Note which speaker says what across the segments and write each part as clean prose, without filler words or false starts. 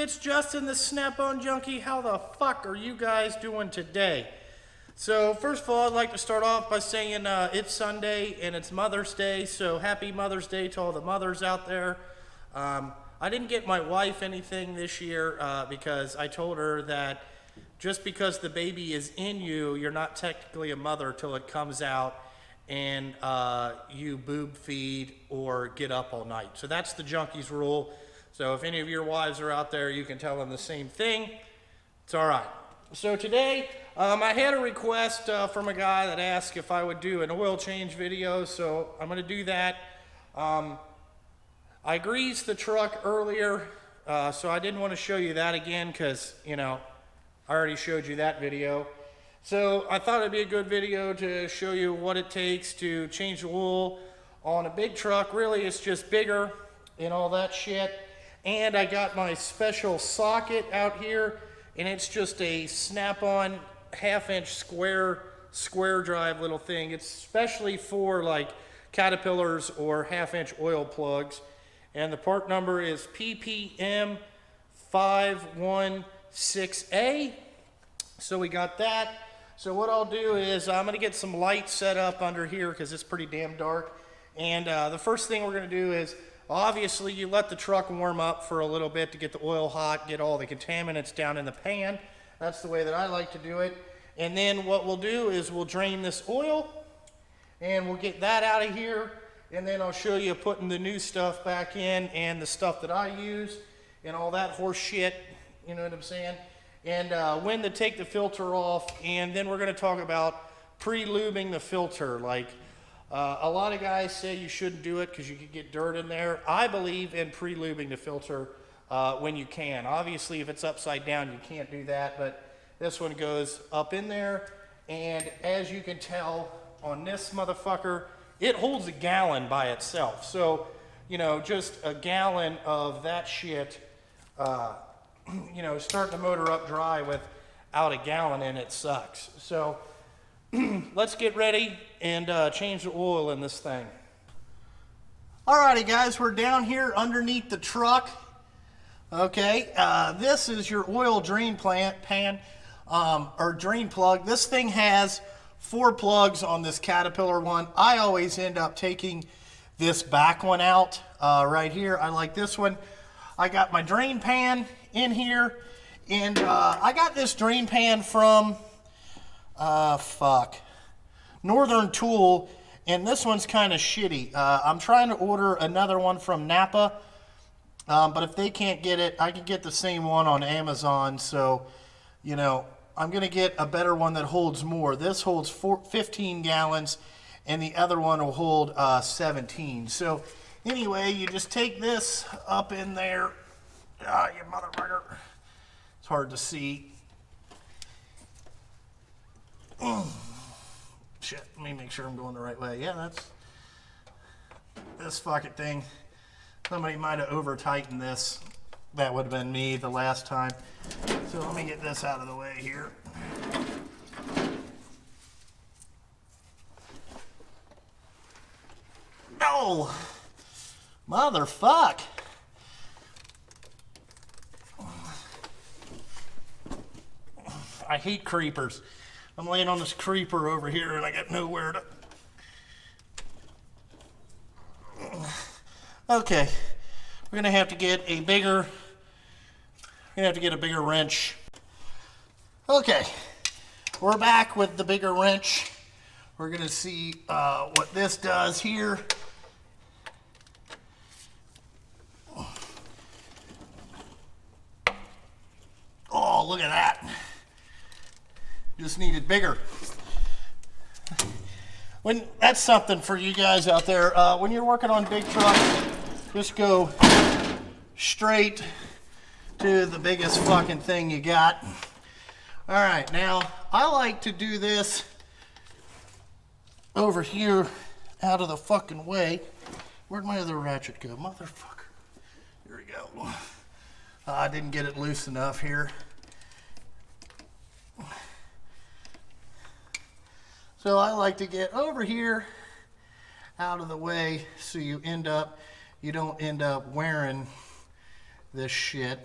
Speaker 1: it's Justin the Snap-on Junkie. How the fuck are you guys doing today? So first of all, I'd like to start off by saying it's Sunday and it's Mother's Day, so happy Mother's Day to all the mothers out there. I didn't get my wife anything this year because I told her that just because the baby is in you, you're not technically a mother till it comes out and you boob feed or get up all night. So that's the Junkie's rule. So if any of your wives are out there, you can tell them the same thing. It's all right. So today, I had a request from a guy that asked if I would do an oil change video, so I'm going to do that. I greased the truck earlier, so I didn't want to show you that again because, you know, I already showed you that video. So I thought it'd be a good video to show you what it takes to change the oil on a big truck. Really, it's just bigger and all that shit. And I got my special socket out here, and it's just a snap-on half-inch square drive little thing. It's especially for like Caterpillars or half-inch oil plugs. And the part number is PPM 516A. So we got that. So what I'll do is I'm gonna get some lights set up under here because it's pretty damn dark. And the first thing we're gonna do is, obviously, you let the truck warm up for a little bit to get the oil hot, get all the contaminants down in the pan. That's the way that I like to do it. And then what we'll do is we'll drain this oil, and we'll get that out of here, and then I'll show you putting the new stuff back in and the stuff that I use and all that horse shit, you know what I'm saying? And when to take the filter off, and then we're going to talk about pre-lubing the filter. Like, a lot of guys say you shouldn't do it because you could get dirt in there. I believe in pre-lubing the filter when you can. Obviously, if it's upside down, you can't do that, but this one goes up in there, and as you can tell on this motherfucker, it holds a gallon by itself. So, you know, just a gallon of that shit, you know, starting the motor up dry without a gallon in it sucks. So let's get ready and change the oil in this thing. Alrighty guys, we're down here underneath the truck. Okay, this is your oil drain pan or drain plug. This thing has 4 plugs on this Caterpillar one. I always end up taking this back one out right here. I like this one. I got my drain pan in here, and I got this drain pan from Northern Tool, and this one's kind of shitty. I'm trying to order another one from Napa, but if they can't get it, I can get the same one on Amazon. So, you know, I'm gonna get a better one that holds more. This holds 15 gallons, and the other one will hold 17. So anyway, you just take this up in there. You motherfucker. It's hard to see. Shit, let me make sure I'm going the right way. Yeah, that's this fucking thing. Somebody might have over-tightened this. That would have been me the last time. So let me get this out of the way here. No! Motherfuck! I hate creepers. I'm laying on this creeper over here and I got nowhere to... Okay, we're gonna have to get a bigger wrench. Okay, we're back with the bigger wrench. We're gonna see what this does here. Oh, look at that. Just needed bigger. That's something for you guys out there. When you're working on big trucks, just go straight to the biggest fucking thing you got. All right, now I like to do this over here out of the fucking way. Where'd my other ratchet go? Motherfucker. Here we go. I didn't get it loose enough here. So I like to get over here out of the way so you don't end up wearing this shit.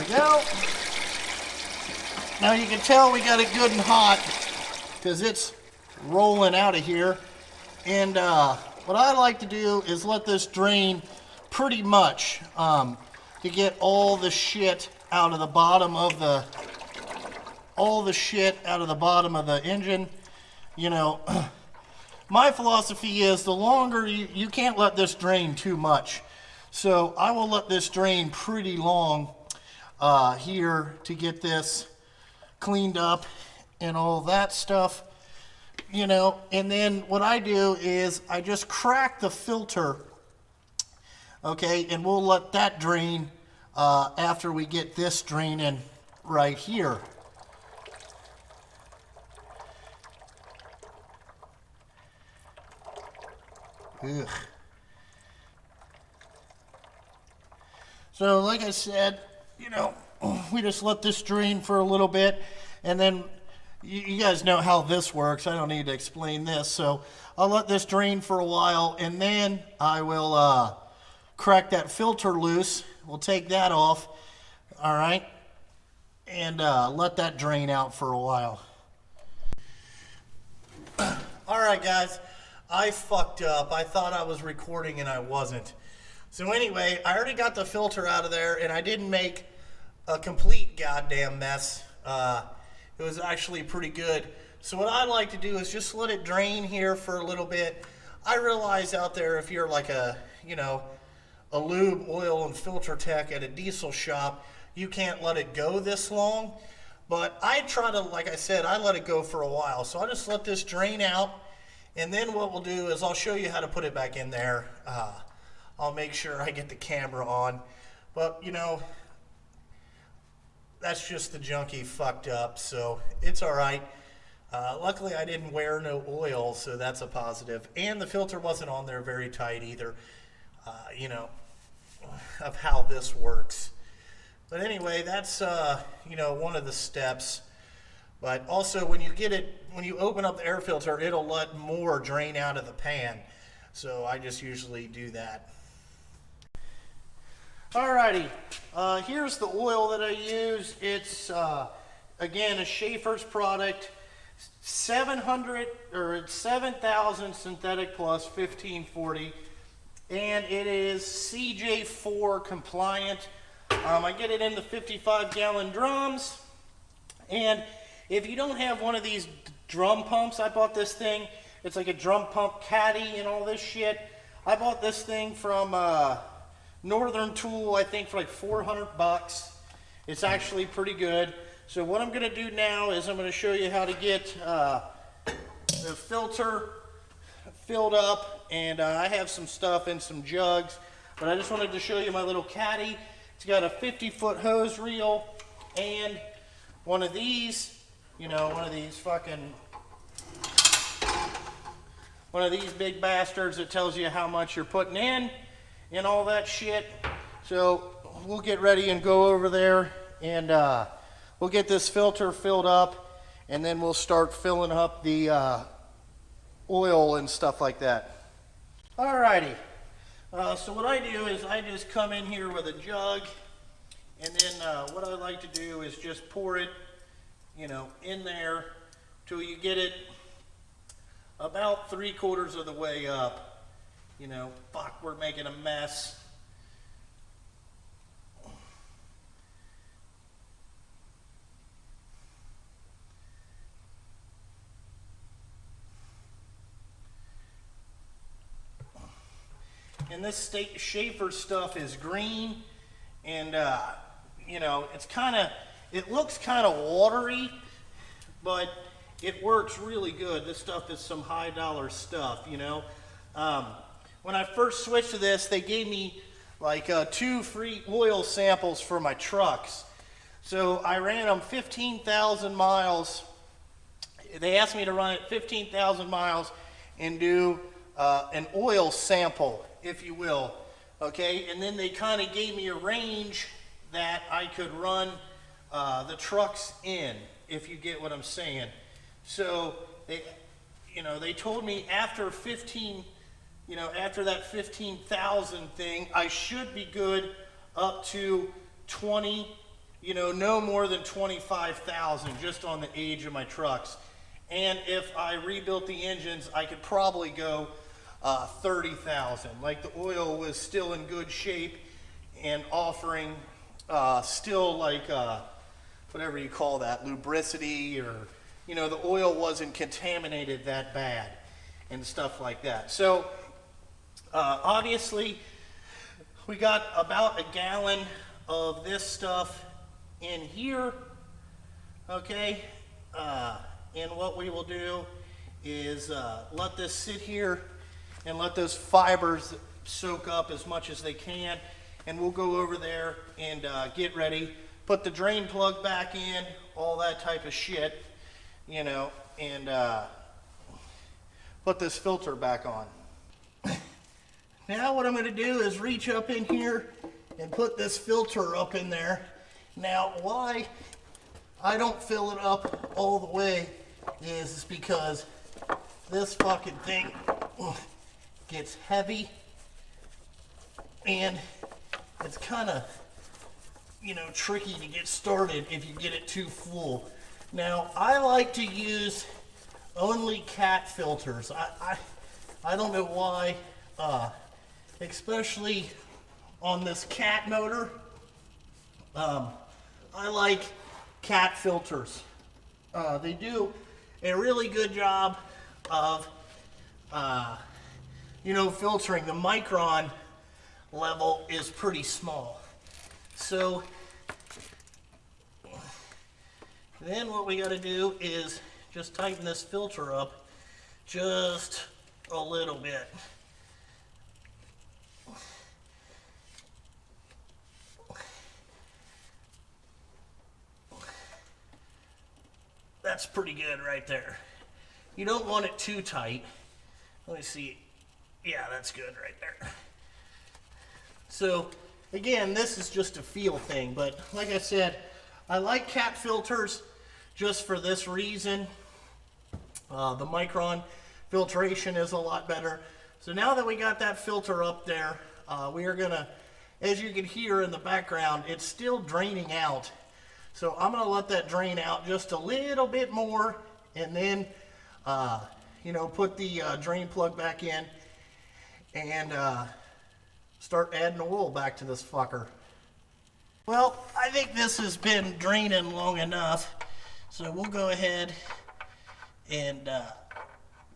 Speaker 1: go. Now you can tell we got it good and hot because it's rolling out of here. And what I like to do is let this drain pretty much to get all the shit out of the bottom of the engine. You know, my philosophy is the longer you can't let this drain too much. So I will let this drain pretty long here to get this cleaned up and all that stuff, you know. And then what I do is I just crack the filter, okay, and we'll let that drain after we get this draining right here. Ugh. So like I said, you know, we just let this drain for a little bit, and then you guys know how this works. I don't need to explain this. So I'll let this drain for a while, and then I will crack that filter loose. We'll take that off, all right, and let that drain out for a while. All right, guys, I fucked up. I thought I was recording and I wasn't. So anyway, I already got the filter out of there, and I didn't make a complete goddamn mess. It was actually pretty good. So what I like to do is just let it drain here for a little bit. I realize out there, if you're like a, you know, a lube, oil, and filter tech at a diesel shop, you can't let it go this long. But I try to, like I said, I let it go for a while. So I just let this drain out, and then what we'll do is I'll show you how to put it back in there. I'll make sure I get the camera on. But, you know, that's just the Junkie fucked up, so it's all right. Luckily, I didn't wear no oil, so that's a positive. And the filter wasn't on there very tight either, you know, of how this works. But anyway, that's, you know, one of the steps. But also, when you get it, when you open up the air filter, it'll let more drain out of the pan. So I just usually do that. Alrighty, here's the oil that I use. It's, again, a Schaeffer's product. 700, or it's 7,000 synthetic plus 1540. And it is CJ4 compliant. I get it in the 55-gallon drums. And if you don't have one of these drum pumps, I bought this thing. It's like a drum pump caddy and all this shit. I bought this thing from Northern Tool, I think, for like 400 bucks. It's actually pretty good. So what I'm going to do now is I'm going to show you how to get the filter filled up. And I have some stuff in some jugs. But I just wanted to show you my little caddy. It's got a 50-foot hose reel and one of these, you know, one of these big bastards that tells you how much you're putting in and all that shit. So we'll get ready and go over there, and we'll get this filter filled up, and then we'll start filling up the oil and stuff like that. Alrighty. So what I do is I just come in here with a jug, and then what I like to do is just pour it, you know, in there till you get it about 3/4 of the way up. You know, fuck, we're making a mess. And this Schaeffer stuff is green, and you know, it looks kind of watery, but it works really good. This stuff is some high dollar stuff, you know. When I first switched to this, they gave me like 2 free oil samples for my trucks. So I ran them 15,000 miles. They asked me to run it 15,000 miles and do an oil sample, if you will, okay? And then they kind of gave me a range that I could run the trucks in, if you get what I'm saying. So they, you know, they told me after 15, you know, after that 15,000 thing, I should be good up to 20 you know, no more than 25,000 just on the age of my trucks. And if I rebuilt the engines, I could probably go 30,000. Like the oil was still in good shape and offering still like whatever you call that, lubricity, or, you know, the oil wasn't contaminated that bad and stuff like that. So obviously we got about a gallon of this stuff in here, okay? And what we will do is let this sit here and let those fibers soak up as much as they can, and we'll go over there and get ready, put the drain plug back in, all that type of shit, you know, and put this filter back on. Now what I'm going to do is reach up in here and put this filter up in there. Now why I don't fill it up all the way is because this fucking thing gets heavy and it's kind of, you know, tricky to get started if you get it too full. Now I like to use only cat filters. I don't know why, especially on this cat motor. I like cat filters. They do a really good job of, you know, filtering. The micron level is pretty small. So then what we got to do is just tighten this filter up just a little bit. That's pretty good right there. You don't want it too tight. Let me see. Yeah, that's good right there. So again, this is just a feel thing, but like I said, I like cat filters just for this reason. The micron filtration is a lot better. So now that we got that filter up there, we are gonna, as you can hear in the background, it's still draining out. So I'm gonna let that drain out just a little bit more, and then, you know, put the drain plug back in and start adding oil back to this fucker. Well, I think this has been draining long enough, so we'll go ahead and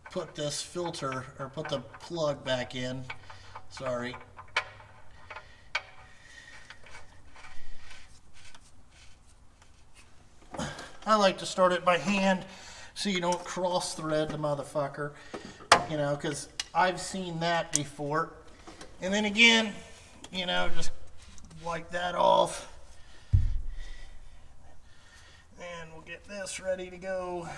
Speaker 1: put this filter, or put the plug back in. Sorry. I like to start it by hand so you don't cross thread the motherfucker, you know, because I've seen that before. And then again, you know, just wipe that off. And we'll get this ready to go.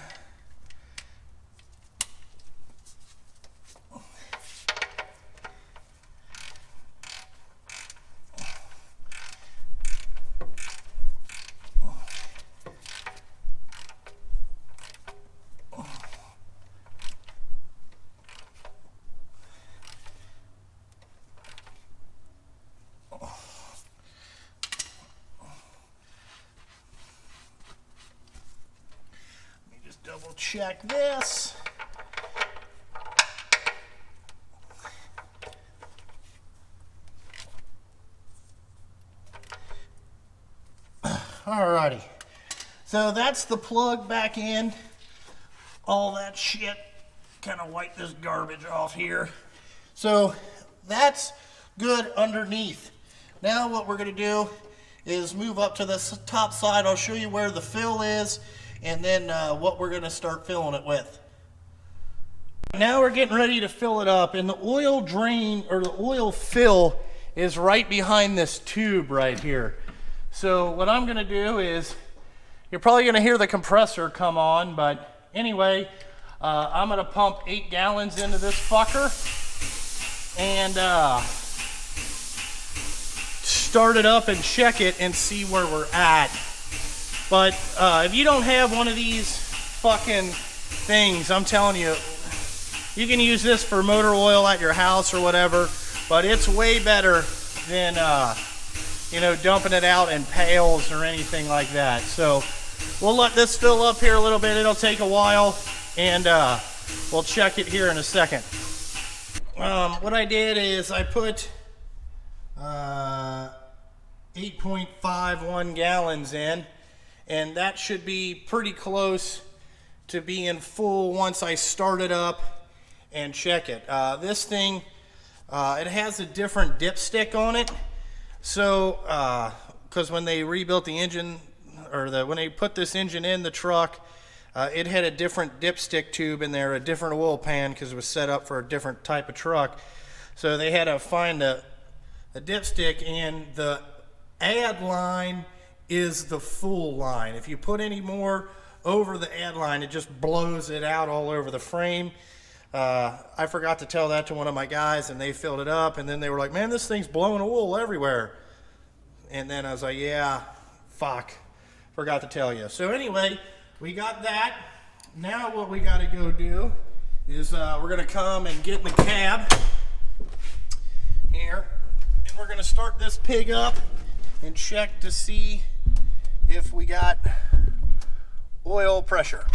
Speaker 1: Double check this. Alrighty. So that's the plug back in. All that shit. Kind of wipe this garbage off here. So that's good underneath. Now what we're going to do is move up to this top side. I'll show you where the fill is, and then what we're going to start filling it with. Now we're getting ready to fill it up, and the oil drain, or the oil fill, is right behind this tube right here. So what I'm going to do is, you're probably going to hear the compressor come on, but anyway, I'm going to pump 8 gallons into this fucker and start it up and check it and see where we're at. But if you don't have one of these fucking things, I'm telling you, you can use this for motor oil at your house or whatever, but it's way better than you know, dumping it out in pails or anything like that. So we'll let this fill up here a little bit. It'll take a while, and we'll check it here in a second. What I did is I put 8.51 gallons in, and that should be pretty close to being full once I start it up and check it. This thing, it has a different dipstick on it. So, because when they rebuilt the engine, or when they put this engine in the truck, it had a different dipstick tube in there, a different oil pan, because it was set up for a different type of truck. So they had to find a dipstick, and the add line is the full line. If you put any more over the add line, it just blows it out all over the frame. I forgot to tell that to one of my guys, and they filled it up, and then they were like, man, this thing's blowing oil everywhere. And then I was like, yeah, fuck, forgot to tell you. So anyway, we got that. Now what we got to go do is we're going to come and get in the cab here, and we're going to start this pig up and check to see if we got oil pressure.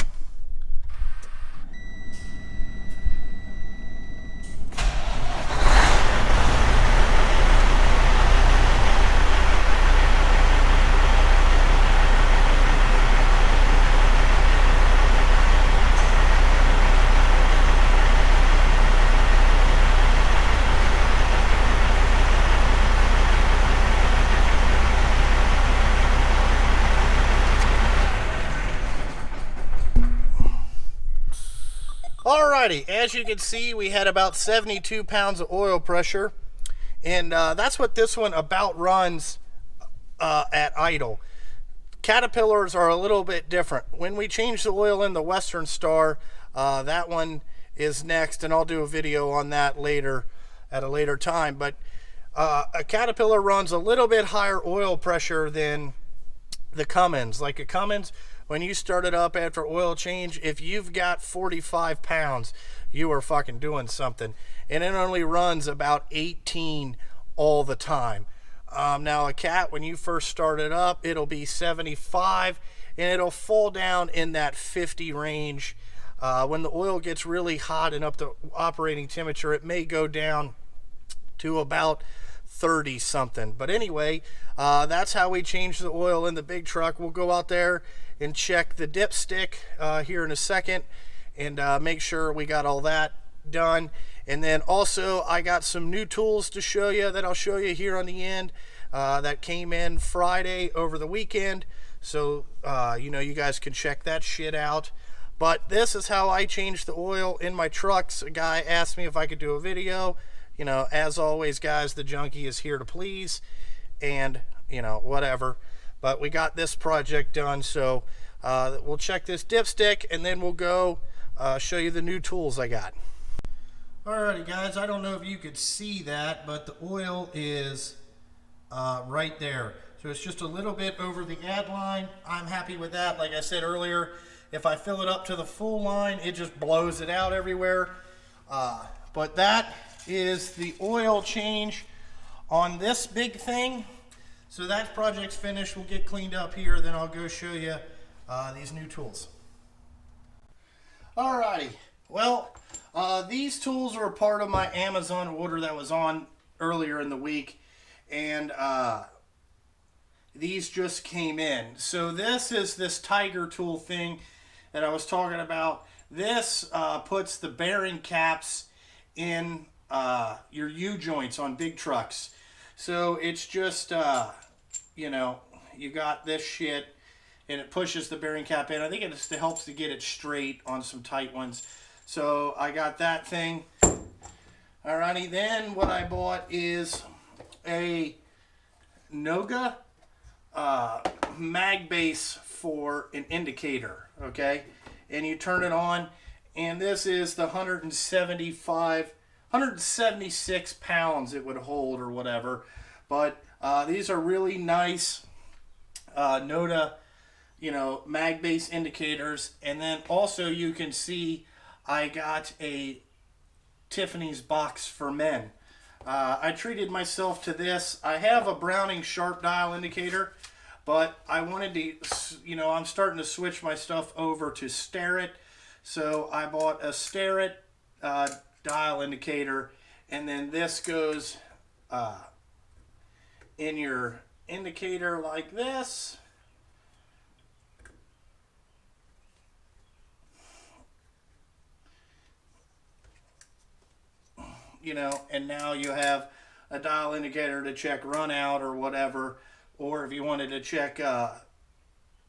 Speaker 1: Alrighty, as you can see, we had about 72 pounds of oil pressure, and that's what this one about runs at idle. Caterpillars are a little bit different. When we change the oil in the Western Star, that one is next, and I'll do a video on that later at a later time. But a Caterpillar runs a little bit higher oil pressure than the Cummins. Like a Cummins, when you start it up after oil change, if you've got 45 pounds, you are fucking doing something. And it only runs about 18 all the time. Now a Cat, when you first start it up, it'll be 75, and it'll fall down in that 50 range. When the oil gets really hot and up to operating temperature, it may go down to about 30 something. But anyway, that's how we change the oil in the big truck. We'll go out there and check the dipstick here in a second, and make sure we got all that done. And then also I got some new tools to show you that I'll show you here on the end that came in Friday over the weekend. So you know, you guys can check that shit out. But this is how I change the oil in my trucks. A guy asked me if I could do a video. You know, as always, guys, the Junkie is here to please, and you know, whatever. But we got this project done, so we'll check this dipstick, and then we'll go show you the new tools I got. Alrighty, guys, I don't know if you could see that, but the oil is right there. So it's just a little bit over the add line. I'm happy with that. Like I said earlier, if I fill it up to the full line, it just blows it out everywhere. But that is the oil change on this big thing. So that project's finished. We'll get cleaned up here, then I'll go show you these new tools. Alrighty, well, these tools are a part of my Amazon order that was on earlier in the week, and these just came in. So this is this Tiger tool thing that I was talking about. This puts the bearing caps in your U-joints on big trucks. So it's just, you know, you got this shit, and it pushes the bearing cap in. I think it just helps to get it straight on some tight ones. So I got that thing. Alrighty, then what I bought is a Noga mag base for an indicator, okay? And you turn it on, and this is the 176 pounds it would hold or whatever. But these are really nice Noda, you know, mag base indicators. And then also you can see I got a Tiffany's box for men. I treated myself to this. I have a Browning sharp dial indicator, but I wanted to, you know, I'm starting to switch my stuff over to Starrett. So I bought a Starrett dial indicator, and then this goes in your indicator like this. You know, and now you have a dial indicator to check run out or whatever, or if you wanted to check,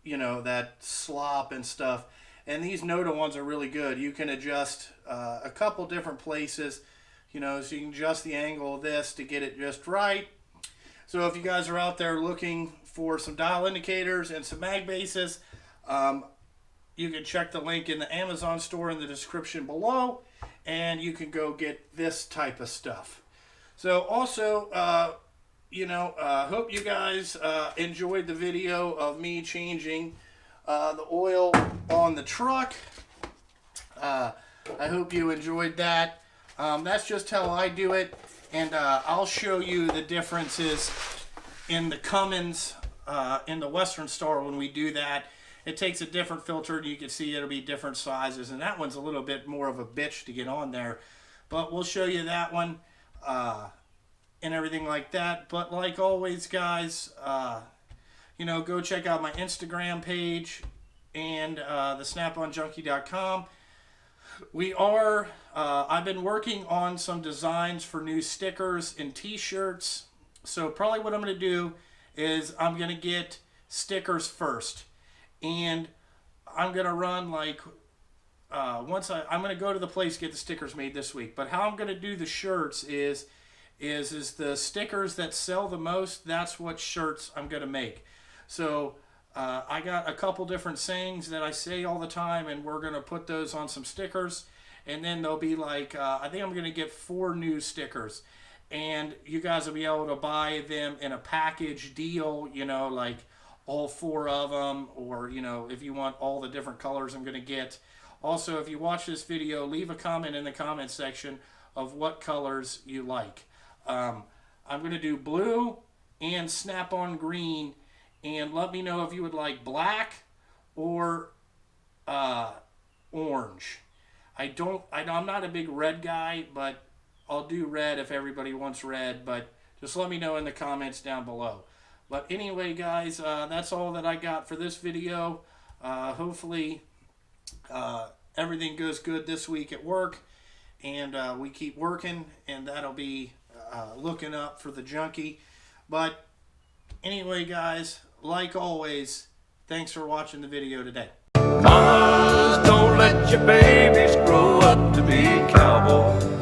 Speaker 1: you know, that slop and stuff. And these Noda ones are really good. You can adjust a couple different places, you know, so you can adjust the angle of this to get it just right. So if you guys are out there looking for some dial indicators and some mag bases, you can check the link in the Amazon store in the description below, and you can go get this type of stuff. So also, you know, hope you guys enjoyed the video of me changing the oil on the truck. I hope you enjoyed that. That's just how I do it, and I'll show you the differences in the Cummins, in the Western Star when we do that. It takes a different filter, and you can see it'll be different sizes, and that one's a little bit more of a bitch to get on there, but we'll show you that one and everything like that. But like always, guys, you know, go check out my Instagram page and the snaponjunkie.com. We are I've been working on some designs for new stickers and t-shirts, so probably what I'm going to do is I'm going to get stickers first. And I'm going to run like, I'm going to go to the place to get the stickers made this week. But how I'm going to do the shirts is the stickers that sell the most, that's what shirts I'm going to make. So I got a couple different sayings that I say all the time, and we're going to put those on some stickers. And then there'll be like, I think I'm going to get 4 new stickers. And you guys will be able to buy them in a package deal, you know, like all 4 of them, or, you know, if you want all the different colors I'm going to get. Also, if you watch this video, leave a comment in the comment section of what colors you like. I'm going to do blue and snap-on green, and let me know if you would like black or orange. I'm not a big red guy, but I'll do red if everybody wants red, but just let me know in the comments down below. But anyway, guys, that's all that I got for this video. Hopefully, everything goes good this week at work, and we keep working, and that'll be looking up for the Junkie. But anyway, guys, like always, thanks for watching the video today.
Speaker 2: Mamas, don't let your babies grow up to be cowboys.